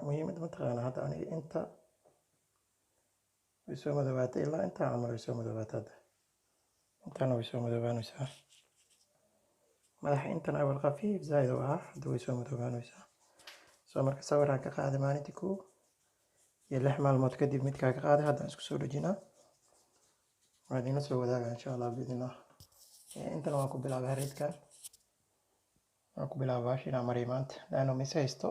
muhiimadda mataqaana hadda aniga inta way soo madoobaatay ilaa intaa camal way soo madoobaatay hadda intaana way soo madoobaanaysaa madaxa intan awal khafiif zaaid u ahaa hadda way soo madoobaanaysaa soo marka sawiraan ka qaaday maalintii koo iyo 6 maalmood kadib midkaa ka qaaday haddaan isku soo dhejinaa waan idinla soo wadaagaa insha allah biidnillah intana waan ku bilaabay hareedkan waan ku bilaabay baashi inaan mariyo maanta laanno mise haysto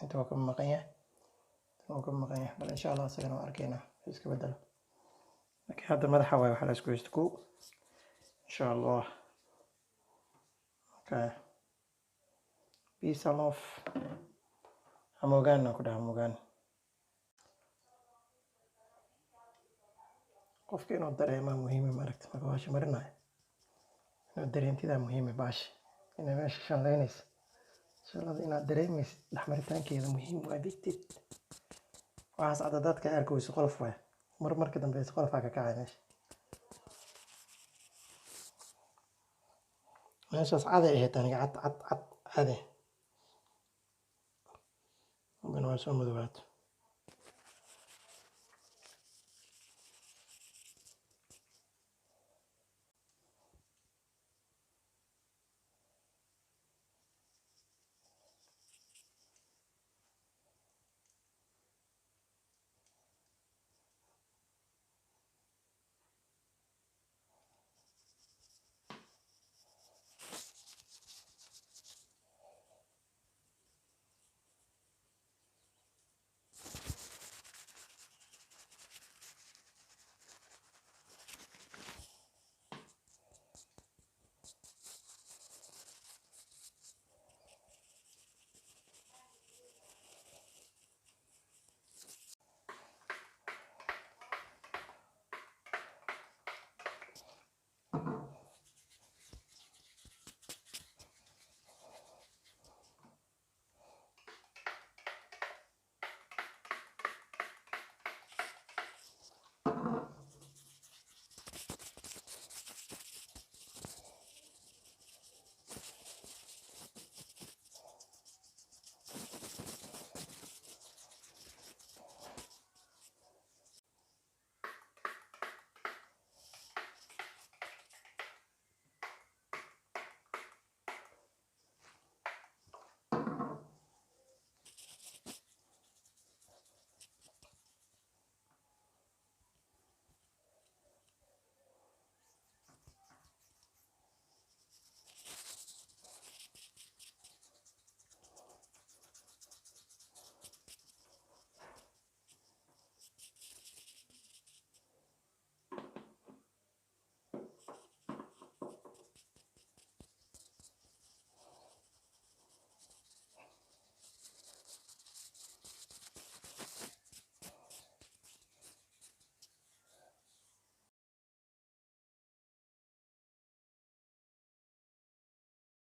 inta waa ka maqan yahay bal insha allah isagana waan arkaynaa iska bedelo laakiin hadda madaxa waay waxaa la isku haysto koo insha allah okay peace and love hamogaan aan ku dhaha hamogaan qofka inuu dareemaa muhiima maaragta marka baasha marinayo inuu dareentidaa muhiima baasha inay meesha shanlaynaysa shalada inaad dareemaysid dhexmaritaankeeda muhiim waa addicted waxaas cadda dadka arkayso qolof waay marka dambeysa qolofaa ka kacay meeshaas caday ahayd aniga cad cade haddana waa soo madoobaata